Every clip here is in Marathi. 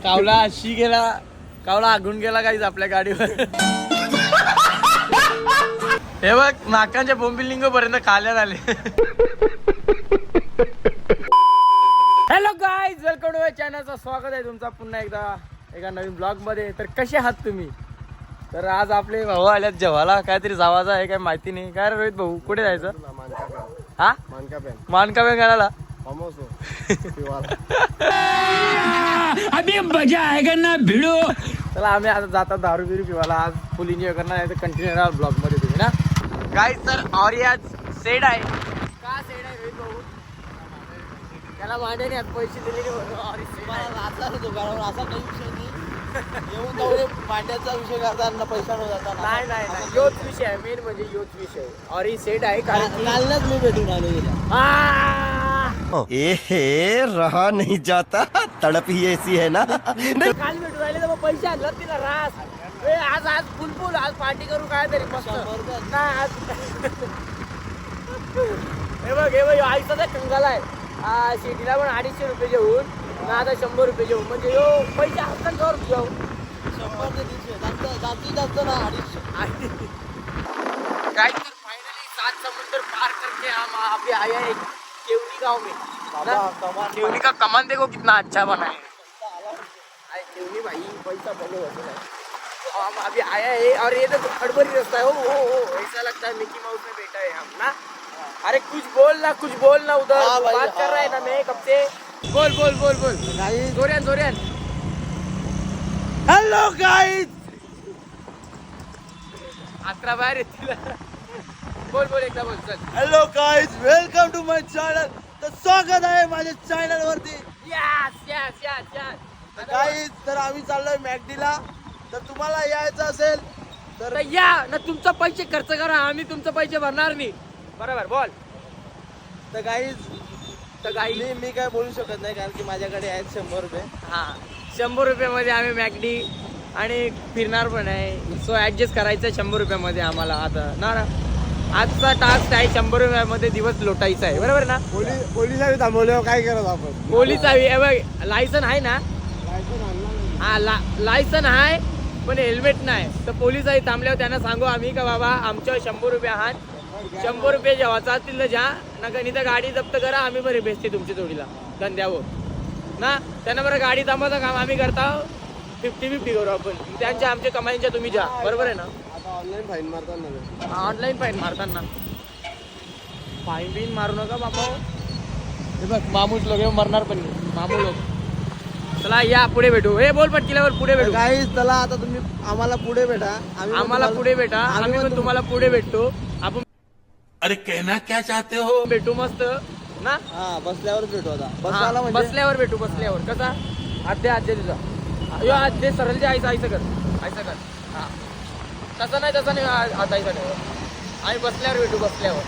कावला अशी गेला, कावला आगून गेला काहीच आपल्या गाडीवर. हे बघ नाकांच्या बोंबिलिंग पर्यंत काल्यात आले. हॅलो गाईज, वेलकम टू माय चॅनलचं स्वागत आहे तुमचा पुन्हा एकदा एका नवीन ब्लॉग मध्ये. तर कसे आहात तुम्ही? तर आज आपले भाऊ आल्यात जेवायला, काहीतरी जावाचा आहे काय माहिती नाही. काय रे रोहित भाऊ, कुठे जायचं? हा मानका बँक घालायला. अभी मजा आएगा ना भिडो. चला आम्ही आता जातात दारू बिरू पिवायला. आज फुल एन्जॉय करणार आहे. तर कंटिन्यू राहा ब्लॉग मध्ये तुम्ही ना गाईज. तर ऑरी आज सेड आहे. का सेड आहे रोहित भाऊ? त्याला मांडे नाही, पैसे दिले ऑरी दुकानावर असा काही विषय नाही. येऊन जाऊ मांड्याचा विषय करताना पैसा न जाता. नाही नाही नाही, योच विषय आहे मेन, म्हणजे योच विषय. ऑरी सेड आहे कारण कालच मी भेटून आलो. ए रहा नहीं जाता, तड़प ही ऐसी है ना. काल भेटून राहिले तर मग पैसे आणलं तिला रास. आज आज फुल आज पार्टी करू काय तरी मस्त. नाही आज हे बघ आईचा तर कंगाला आहे. हा सिटीला पण 250 रुपये घेऊन ना, आता 100 रुपये घेऊन. म्हणजे यो पैसे असतात का घेऊ 100 ते 150 जास्तीत जास्त ना 250. काय तर फायनली 7 समुद्र पार करके हम अभी आए हैं केवनी गांव में. केवनी का कमान देखो कितना अच्छा बना है. केवनी भाई पैसा बोलो होता है. हम अभी आया है और ये तो खड़बड़ी रास्ता है. ओ ऐसा लगता है मिकी माउस में बैठा है हम ना. अरे कुछ बोल ना उधर. बात कर रहा है ना मैं कब से. बोल जोरियान. Hello guys. अकरा बाहेर येतील. बोल एकदा बोल चल. Hello guys, welcome to my channel. तर स्वागत आहे माझ्या चॅनल वरती. यस. गाइस, तर आम्ही चाललोय मॅकडीला. तर तुम्हाला यायचं असेल तर या ना, तुमचा पैसे खर्च करा, आम्ही तुमचे पैसे भरणार नाही. बरोबर बोल. तर गाइस मी काय बोलू शकत नाही, कारण की माझ्याकडे आहेत 100 रुपये. हा 100 रुपयामध्ये आम्ही मॅकडी आणि फिरणार पण आहे. सो ऍडजस्ट करायचं 100 रुपयामध्ये आम्हाला. आता ना आजचा टास्क आहे 100 रुपयामध्ये दिवस लोटायचा आहे. बरोबर ना. पोलिसांनी थांबवल्यावर काय करत आपण? पोलीस बघ लायसन आहे ना. हा लायसन आहे पण हेल्मेट नाही. तर पोलीस आहे थांबल्यावर त्यांना सांगू आम्ही का बाबा आमच्यावर 100 रुपये आहात, 100 रुपये जेव्हा असतील तर ज्या नका नाही तर गाडी जप्त करा, आम्ही बरे भेटते तुमच्या जोडीला धंद्यावर ना. त्यांना बरं गाडी थांबवता काम आम्ही करता 50-50 करू आपण. त्यांच्या आमच्या कमाईच्या तुम्ही जा. बरोबर आहे ना. ऑनलाईन फाईन मारताना फाईन बिन मारू नका बाबा. हे बघ मामूच लोक मरणार पण मामू लोक. चला या पुढे भेटू. हे बोल पटकिल्यावर पुढे भेटू. गाइस चला आता तुम्ही आम्हाला पुढे भेटा. आम्हाला पुढे भेटा. आम्ही पण तुम्हाला पुढे भेटतो. आपण अरे कहना क्या चाहते हो? भेटू मस्त ना. हा बसल्यावर भेटू आता. बसल्यावर भेटू. बसल्यावर कसा आद्य तुझा यो आद्य सरळ जे आयचं कर. हा तसं नाही आता आयचं नाही. आम्ही बसल्यावर भेटू. बसल्यावर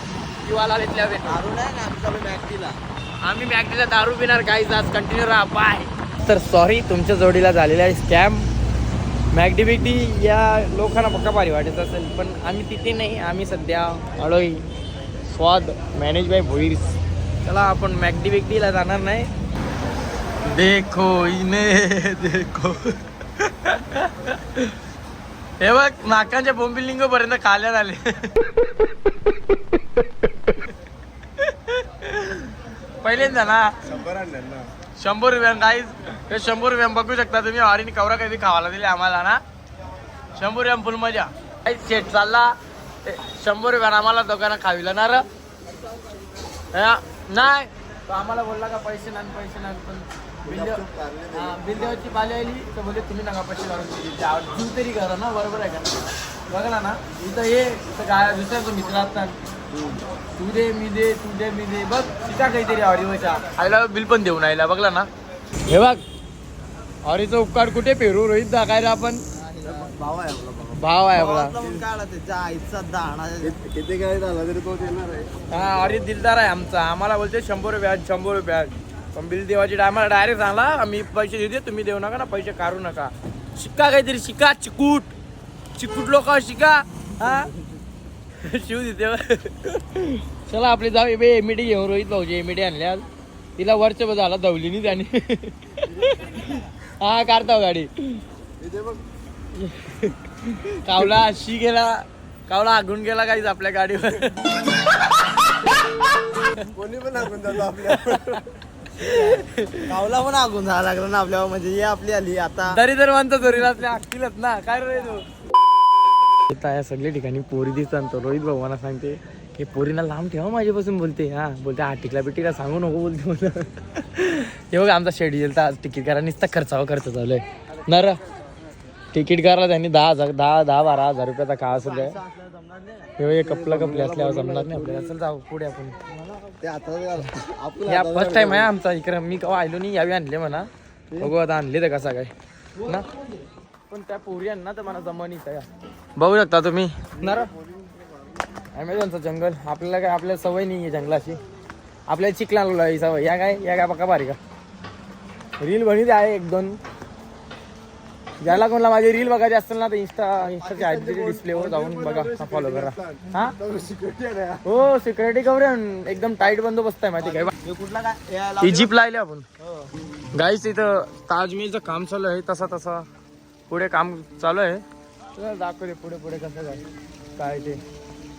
किंवा घेतल्यावर भेटू. दारू नाही ना आमच्या मॅकडीला. आम्ही मॅकडीला दारू पिणार काहीच. आज कंटिन्यू राहा. बाय. तर सॉरी तुमच्या जोडीला झालेला आहे स्कॅम. मॅकडी बिकडी या लोकांना पक्का भारी वाटत असेल पण आम्ही तिथे नाही. आम्ही सध्या अळोई स्वाद मॅनेज बाय भोईर. चला आपण मॅकडी बिकडीला जाणार नाही. देखो देखो हे बघ नाकांच्या बोंबिलिंग पर्यंत काल्यात आले. पहिल्यांदा ना 100 रुपया काहीच. हे 100 रुपया बघू शकता तुम्ही. हरीने कवरा काही खावायला दिले आम्हाला ना. 100 रुपया फुल मजा. काही सेट चालला 100 रुपयानं आम्हाला दोघांना खाविला ना र. नाही तो आम्हाला बोलला का पैसे नाही पण बिल देवाची पाली आली तर बोलले तुम्ही नका पैसे काढून तू तरी करा ना. बरोबर आहे का. बघला ना इथं हे काय दुसऱ्याचा मित्र असतात. तू दे मी दे बघ तिचा काहीतरी ऑरिओच्या आईला बिल पण देऊन आईला. बघला ना. हे बघ ऑरीचा उपकार कुठे पेरू रोहित दाखायला. आपण भाव आहे आपला. किती काय झाला तरी तो देणार आहे. हा ऑरी दिलदार आहे आमचा. आम्हाला बोलते 100 रुपया पण बिल देवाची टायमाला डायरेक्ट सांगला आम्ही पैसे देऊ दे तुम्ही देऊ नका ना. पैसे काढू नका. शिक्का काहीतरी शिका. चिकूट लोक शिका. हा शिव देते. चला आपली जाऊ एमईडी घेऊन रोहित भाऊजी एमईडी आणल्या. तिला वरच्या बघ झाला दवली नाही त्याने. हा काढता गाडी. इथे बघ कावला अशी गेला, कावला आगून गेला काहीच आपल्या गाडीवर. कोणी पण आगून जातो आपल्या. गावला पण आगून जायला लागला ना आपल्यावर. म्हणजे ही आपली आली आता. तरी तर म्हणतो चोरीला आपल्या अक्कीलच ना. काय रे तू या सगळ्या ठिकाणी पोरी दिसतात. रोहित भाऊना सांगते की पोरीना लांब ठेवा माझ्यापासून. बोलते हा बोलते हा टिकला बिटिकला सांगू नको बोलते मला. हे बघ आमचा शेड्यूल तर आज तिकीट करा नुसता खर्चावर खर्च चालू आहे ना रे. तिकीट करायला त्यांनी 10,000-12,000 रुपयाचा का असेल काय. हे कपला कपले असल्यावर जमणार नाही आपल्याला. चल जाऊ पुढे आपण. ते आता या फर्स्ट टाइम आहे आमचा इकडे. मी केव्हा आलो नाही. यावी आणले म्हणा. बघू आता आणले तर कसा काय ना. पण त्या पोरी ना तर मला जमनीच आहे. बघू शकता तुम्ही ना ॲमेझॉनचं जंगल. आपल्याला काय आपल्याला सवय नाही आहे जंगलाची. आपल्याला चिखला ही सवय. या काय बघा बारी का रील बनी आहे 1-2. ज्याला कोणाला माझी रील बघायची असेल ना तर इंस्टाच्या डिस्प्लेवर जाऊन बघा, फॉलो करा. हा हो सिक्युरिटी कव्हर एकदम टाईट बंदोबस्त आहे माहिती काय. कुठला काय इजिप्त लायले आपण गाईस. इथं ताजमहलचं काम चालू आहे. तसा पुढे काम चालू आहे. दाखवले पुढे कसं काय ते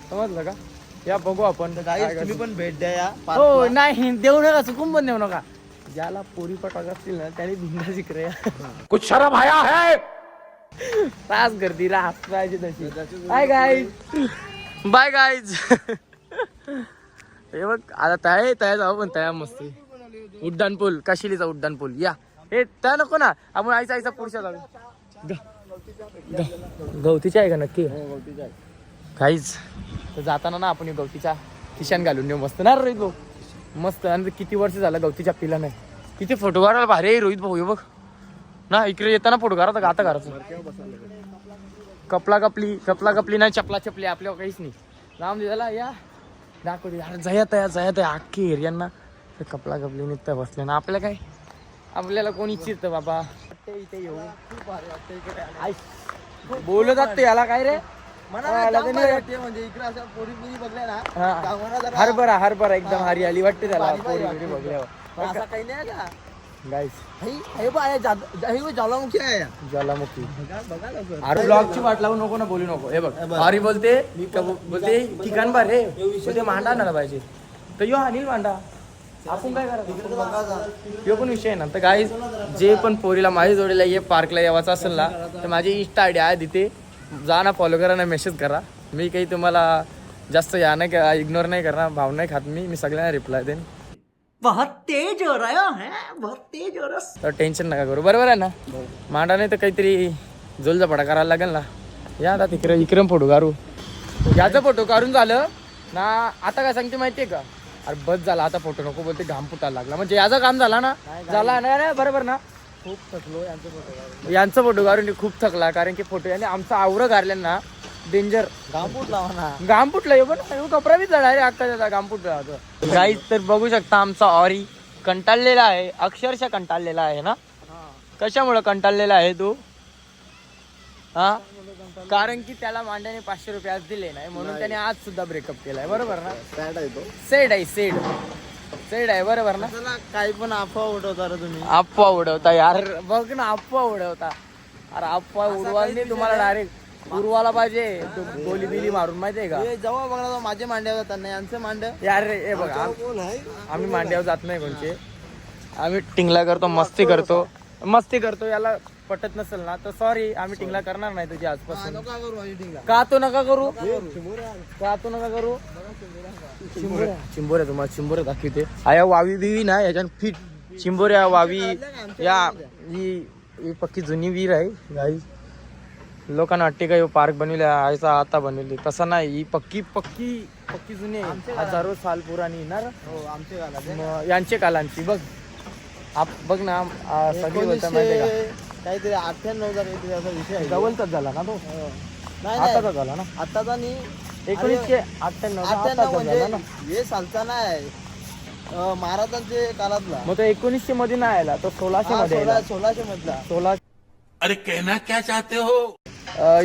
समजलं का. या बघू आपण. तुम्ही पण भेट द्या या. हो नाही देऊ नका, चुकून पण देऊ नका. ज्याला पोरी पटाक असतील ना त्याने भिंडा शिकरे. कुछ शर्म आया है. तास गर्दी राहत पाहिजे तशी. Bye guys. हे बघ आता तया जाऊ. पण तया मस्त उड्डाण पूल. काशिलीचा उड्डाण पूल. या हे त्या नको ना. आपण आईचा पुढच्या जाऊ. गवतीच्या आहे का नक्की काहीच. तर जाताना ना आपण गवतीच्या खिशान घालून देऊ. मस्त ना रोहित भाऊ. मस्त. आणि किती वर्ष झालं गवतीच्या पिला नाही. किती फोटो काढायला भारी आहे रोहित भाऊ. हे बघ ना इकडे येताना फोटो काढा. गाता करायचं. कपला कपली नाही चपला चपली आपल्यावर काहीच नाही. राम दिदाला या दाखवते. जयात आहे अख्खी एरियांना कपला कपली निघता बसले ना. आपल्याला काय आपल्याला कोणी चिरतं बाबा. इथे येऊ खूप भारी वाटतं. बोलत याला काय रे म्हणजे इकडे अशा पोरी बघल्या ना. हरभरा एकदम हरियाली वाटते त्याला पोरी बघल्यावर. असं काही नाही का गाईस. ज्वालामुखी आहे. ज्वालामुखी. बघा लवकर. अरे ब्लॉगची वाट लावू नको ना. बोलू नको. हे बघ हरी बोलते ठिकाण बार रे. बोलते मांडा आणायला पाहिजे तर यो अनिल मांडा. आपण काय करायचं यो पण विषय आहे ना. तर गाईज जे पण पोरीला माझ्या जोडीला ये पार्कला यावाचं असेल ना तर माझी इंस्टा आयडी आहे तिथे जा ना. फॉलो करा ना. मेसेज करा. मी काही तुम्हाला जास्त या नाही इग्नोर नाही करणार. भाव नाही खात मी सगळ्यांना रिप्लाय देईन. बहुत तेज हो रहा है. बहुत तेज हो रहा. तर टेन्शन नका करू. बरोबर आहे ना. मांडा नाही तर काहीतरी जोलझपाटा करायला लागेल ना. या आता इकडे फोटो काढू. याचा फोटो काढून झालं ना. आता काय सांगते माहितीये का. अरे बस झाला आता फोटो नको बोलते. घाम फुटायला लागला. म्हणजे याचं काम झाला ना. झाला नाही बरोबर ना. खूप थकलो यांचं फोटो काढून खूप थकला. कारण की फोटो याने आमचा आवरं गारल्यांना डेंजर. गांबूट लावा ना. घाम फुटला. पण कपडा बी चढा रे अक्का त्याचा. घाम फुटला गाईज. तर बघू शकता आमचा ऑरी कंटाळलेला आहे. अक्षरशः कंटाळलेला आहे ना. कशामुळे कंटाळलेला आहे तू. हा कारण की त्याला मांड्याने 500 रुपये आज दिले नाही म्हणून त्याने आज सुद्धा ब्रेकअप केलाय. बरोबर ना. सेड आहे बरोबर ना. काही पण अफवा उडवता रे तुम्ही. अफवा उडवता यार. बघ ना अफवा उडवता. अरे अफवा उडवायला तुम्हाला डायरेक्ट उडवायला पाहिजे. गोली बिली मारून माहितीये का. जेव्हा बघा माझे मांड्यावर जातात नाही यांचे मांड यार रे. हे बघा आम्ही मांड्यावर जात नाही कोणचे. आम्ही टिंगला करतो. मस्ती करतो. याला पटत नसेल ना तर सॉरी. आम्ही टिंगला करणार नाही तुझी आजपासून. का तो नका करू. चिंबोऱ्या तुम्हाला चिंबोऱ्या दाखवते. आया वावी बिवी ना याच्यात फिट चिंबोऱ्या वावी. या ही पक्की जुनी वीर आहे गाई. लोकांना वाटते का पार्क बनवल्या आयचा आता बनवली. तसं नाही. ही पक्की जुनी आहे. हजारो साल पुराणी येणार. यांचे कालांची बघ. बघ ना सगळी बोलता माहितीये का. काहीतरी 98 काहीतरी असा विषय आहे. डबलचाच झाला ना तो. नाही आताचा झाला ना. आताचा नाही. 1998 म्हणजे हे सालचा नाही. महाराजांचे काळातला. मग तो 1900 मध्ये नाही आला. तो 1600 मध्ये आला. 1600 मधला. 16. अरे कहना क्या चाहते हो.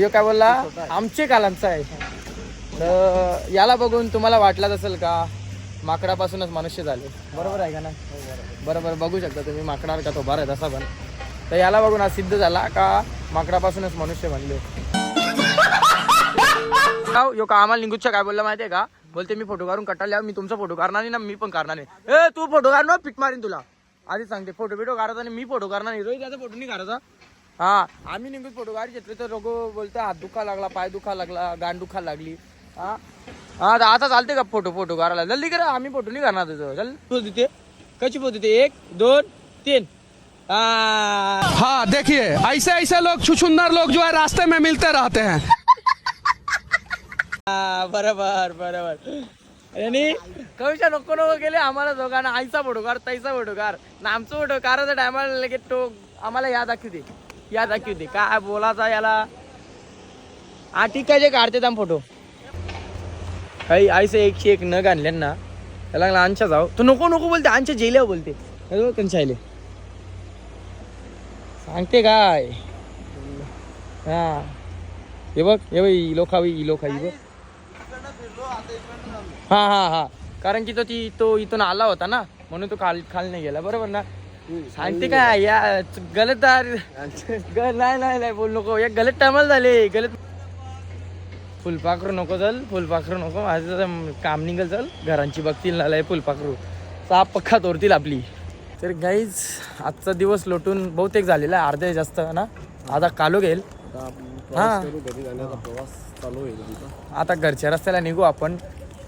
यो काय बोलला आमचे कालांचा आहे. तर याला बघून तुम्हाला वाटलाच असेल का माकडापासूनच मनुष्य झाले, बरोबर आहे का ना? बरोबर, बघू शकता तुम्ही माकडावर का तो बरं आहे तसा पण. तर याला बघून आज सिद्ध झाला का माकडापासूनच मनुष्य बनले. यो का आम्हाला निघूच्या काय बोलला माहितीये का? बोलते मी फोटो काढून कटाळल्या, मी तुमचा फोटो काढणार नाही ना, मी पण काढणार नाही. ए तू फोटो काढ ना, पिट मारीन तुला. आधी सांगते, फोटो बिटो काढायचा आणि मी फोटो करणार नाही. रोहित त्याचा फोटो नाही काढायचा. हा आम्ही निघून फोटो काढी घेतले तर लोक बोलते हात दुखा लागला, पाय दुखा लागला, गांड दुखा लागली. हा हा आता चालते का फोटो काढायला? जल्दी करा, आम्ही फोटो नाही करणार तुझं. चल पोच देते, कशी पोच देते? 1 2 3. हाँ देखिए ऐसे ऐसे लोग छुछुंदर लोग जो है रास्ते में मिलते रहते हैं. बरोबर बरोबर. आणि कविशा नको गेले आम्हाला दोघांना. आईचा फोटो काढ, ताईचा फोटो काढ ना, आमचा फोटो काढायचा टायमाला लगेच तो आम्हाला याद दाखवते, काय बोलायचा याला. हा ठीक आहे, जे काढते आम फोटो काही आईचं 101 न आणले ना त्याला आणच्या जाऊ. तू नको बोलते, आणच्या जेल्या बोलते. कंचायले सांगते काय? हा हे बघ, हे बघ इलो खावी बघ. हा कारण की तो इथून आला होता ना, म्हणून तो खाल नाही गेला, बरोबर ना? सांगते काय या गलत नाही बोल नको. या गलत टायमाला झाले, गलत. फुलपाखरू नको, फुलपाखरू नको, माझं काम निघल. चल घरांची बघतील ना, फुलपाखरू साप पक्का तोडतील आपली. तर गाईज आजचा दिवस लोटून बहुतेक झालेला आहे, अर्धे जास्त ना. आता कालो घेईल. हा आता घरच्या रस्त्याला निघू आपण.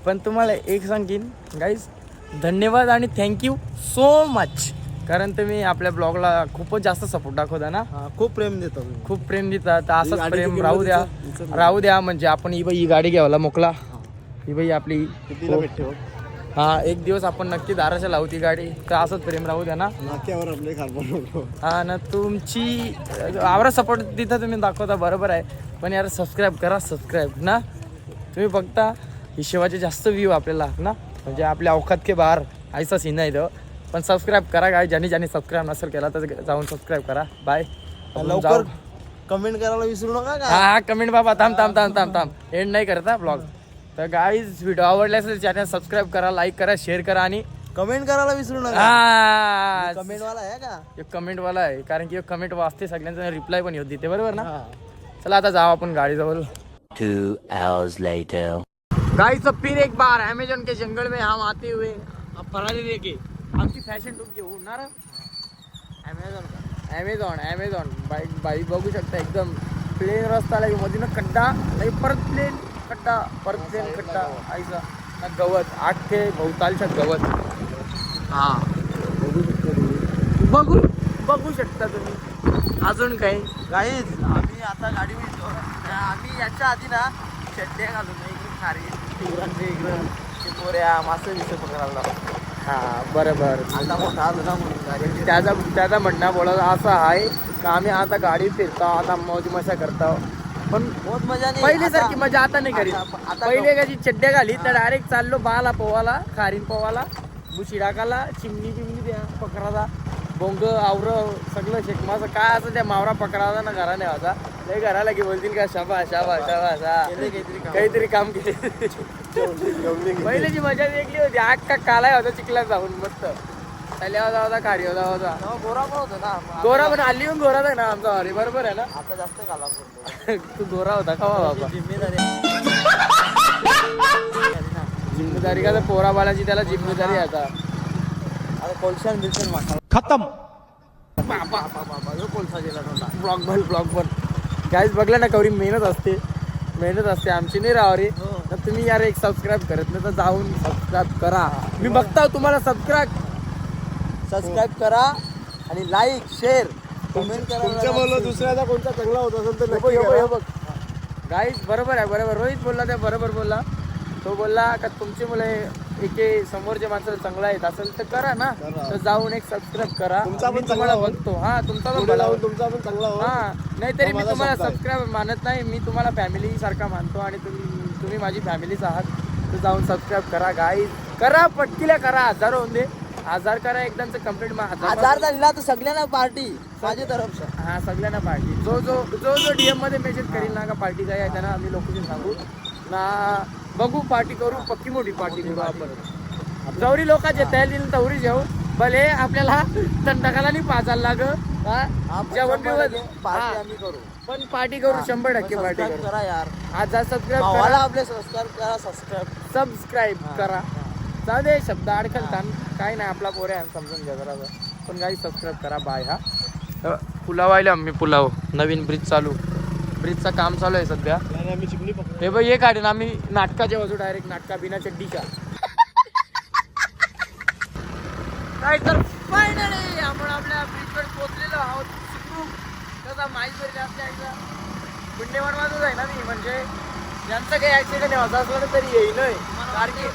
पण तुम्हाला एक सांगीन गाईज, धन्यवाद आणि थँक्यू सो मच. कारण तुम्ही आपल्या ब्लॉगला खूपच जास्त सपोर्ट दाखवता ना. खूप प्रेम देतो, खूप प्रेम देतात. असंच प्रेम राहू द्या. म्हणजे आपण ही गाडी घ्यायला मोकला. ही बाई आपली कितीला भेटते? हा एक दिवस आपण नक्की दाराच्या लावू ती गाडी. तर असंच प्रेम राहू द्या ना. नाक्यावर आपले खारबन. हा ना, तुमची आवरा सपोर्ट तिथं तुम्ही दाखवता, बरोबर आहे. पण यार सबस्क्राईब करा, सबस्क्राईब ना. तुम्ही बघता ही शिवाचे जास्त व्ह्यू आपल्याला ना, म्हणजे आपल्या औकात के बाहेर ऐसा सीन आहे तो. पण सबस्क्राईब करा काय, ज्याने सबस्क्राईब नसेल केला तर जाऊन सबस्क्राईब करा. बाय. लवकर कमेंट करायला विसरू नका. हा कमेंट बाबा, थांब एंड नाही करता ब्लॉग. तर गाईज व्हिडिओ आवडला असेल चॅनल सबस्क्राईब करा, लाईक करा, शेअर करा आणि कमेंट करायला विसरू नका. हा कमेंट वाला आहे का? कमेंट वाला आहे, कारण की कमेंट वाचते सगळ्यांचा, रिप्लाय पण येत देते, बरोबर ना? चला आता जाऊ आपण गाडीजवळ. 2 hours later. गाइस तो फिर एक बार अमेजोन के जंगल में हम आते हुए अब फरारी लेके आमची फॅशन टूक घेऊ ना. अमेझॉन बाईक बघू शकता, एकदम प्लेन रस्ता लागे, मधून खड्डा परत प्लेन खड्डा, परत प्लेन खड्डा, ऐसा ना गवत, 8 ते भोवतालच्या गवत. हा बघू शकता तुम्ही. अजून काही गाईज आम्ही आता गाडी मिळतो. आम्ही याच्या आधी ना चड्ड्या घालून इकडे खारी इकडं पोऱ्या मासे विषय पकडायला. हा बरोबर. आता मोठा आलो ना म्हणून त्याचा म्हणणं बोलायचं असं आहे का आम्ही आता गाडी फिरतो, आता मौज मजा करतो, पण बहुत मजा नाही. पहिले सारखी मजा आता नाही करीत. आता पहिले कशी चड्ड्या घाली तर डायरेक्ट चाललो बाला पोवाला, खारीन पोवाला, बुशी टाकाला, चिमणी द्या पकडायचा, बोंग आवर सगळं शेकमाचं काय असं त्या मावरा पकडायचा ना घराने व्हायचा. लय घराला की बोलतील का शाबास काहीतरी काम केले. पहिल्याची मजा वेगळी होती. अख्खा कालाय होता चिखलात जाऊन मस्त. तल्या होता खारी होता. गोरा पण होतो ना. गोरा पण हल्ली पण गोराच आहे ना आमचा हरी, बरोबर आहे ना? आता जास्त काला पडतो. तू गोरा होता का बाबा? जिम्मेदारी का पोरा बालाची त्याला जिम्मेदारी आता. आता कोलशान बिलशन मासा खत्म. कोलसा गेला नव्हता. ब्लॉग पण काहीच बघला ना, कवरी मेहनत असते आमची नाही राव रे. तर तुम्ही यार एक सबस्क्राईब करत नाही तर जाऊन सबस्क्राईब करा. मी बघता तुम्हाला सबस्क्राईब करा आणि लाईक शेअर कमेंट करा. दुसऱ्याचा कोणता चांगला होत असेल तर नक्की हे करा. बघ गाईज बरोबर आहे. रोहित बोलला त्या बरोबर बोलला. तो बोलला का तुमची मुले एके समोरच्या माणसाला चांगला येत असेल तर करा ना. तर जाऊन एक सबस्क्राईब करा. तुमचा पण मी तुम्हाला चांगला बघतो. हा तुमचा पण पुढे भला जाऊन होईल. तुमचा पण चांगला हो. हा नाहीतरी मी माझा तुम्हाला शब्द आहे. सबस्क्राईब मानत नाही. मी तुम्हाला फॅमिली सारखा मानतो आणि तुम्ही माझी फॅमिलीच आहात. तर जाऊन सबस्क्राईब करा गाईज, करा पटकीला करा. 1000 होऊन दे, 1000 करा एकदमच कम्प्लीट. 1000 झाला तर सगळ्यांना पार्टी माझी तरफ. हा सगळ्यांना पार्टी. जो DM मध्ये मेसेज करील ना का पार्टी काय आहे त्यांना आम्ही लोकेशन सांगू ना. बघू पार्टी करू, पक्की मोठी पार्टी करू आपण. जवरी लोकांचे त्या दिन तवरी जेव भले आपल्याला तंटाकाला नाही पाचायला लाग जेवण पार्टी आम्ही करू पण पार्टी करू 100% पार्टी करू करा यार आज सबस्क्राईब भावाला करा आपले सबस्क्राईब करा जाऊ दे शब्द अडकल काय नाही आपला पोऱ्या समजून घ्या जरा पण काही सबस्क्राईब करा बाय हा पुलाव आले आम्ही पुलाव नवीन ब्रिज चालू ब्रिजचं काम चालू आहे सध्या आम्ही चिमणी पकडू. हे बाई हे काढेन आम्ही नाटकाच्या बाजू डायरेक्ट नाटका बिना चड्डीच्या काय तर फायनली आपण आपल्या ब्रिजवर पोहोचलेलो आहोत सुखरूप त्याचा माहीत तरी आपल्या एकदा पुण्यवान माणूस आहे ना मी म्हणजे ज्यांचं काही ऍक्सिडेंट होता असलं तरी येईल सारखी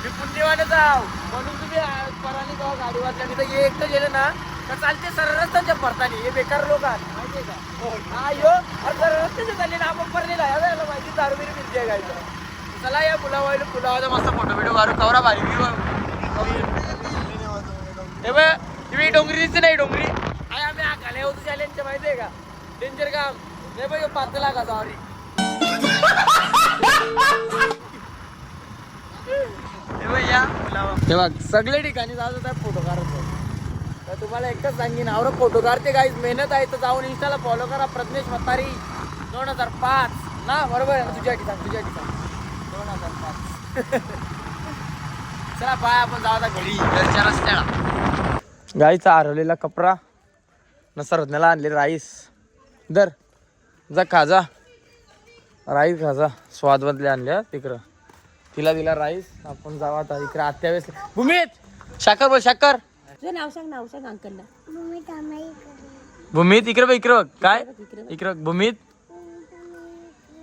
मी पुण्यवानच आहो म्हणून तुम्ही पराने जेव्हा गाडी वाचल्या तिथं हे एकटं गेलं ना तर चालते सरळ रस्त्याच्या परतानी हे बेकार लोक आहेत माहितीये का हा यो अरे सरळ रस्त्याच्या चालले ना आपण परलेला यायला माहिती दारू बिरू मिळते गायचं चला या पुलावायला पुलावाचा मस्त फोटो बिटो काढू कवरा भारी हे बघ तुम्ही डोंगरी दिसते नाही डोंगरी आहे आम्ही हा खाले होतो चॅलेंजच्या माहिती आहे का डेंजर काम हे बघ पातला का सॉरी हे बघ सगळे ठिकाणी जायचं त्या फोटो काढतो तर तुम्हाला एकच सांगेन आवडं फोटो काढते काही मेहनत आहे तर जाऊन इंस्टाला फॉलो करा प्रज्ञेश म्हातारी 2005 ना बरोबर आहे ना तुझ्या ठिकाण 2005 चला बाय आपण जाऊ आता घरी घरच्या रस्त्याला गाईचा हरवलेला कपडा न सरधण्याला आणले राईस दर जा खाजा राईस खाजा स्वाद बदले आणल्या तिकडं तिला दिला राईस आपण जाऊ आता इकडे आत्यावेळेस भूमीत शाकर बोल शाकर तुझं नाव सांग अंकलला भूमीत इकडे बघ इकडे बघ काय इकडे भूमीत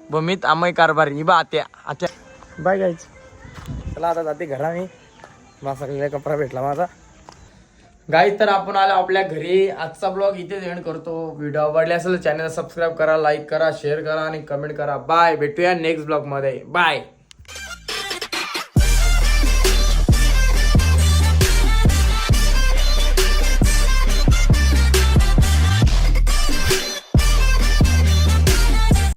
भूमीत आमय कारभारी ही बा आत्या बाय गाईच चला आता जाते घराने माझा कपडा भेटला माझा गाई तर आपण आलो आपल्या घरी आजचा ब्लॉग इथेच एंड करतो व्हिडिओ आवडले असेल तर चॅनलला सबस्क्राईब करा लाईक करा शेअर करा आणि कमेंट करा बाय भेटूया नेक्स्ट ब्लॉग मध्ये बाय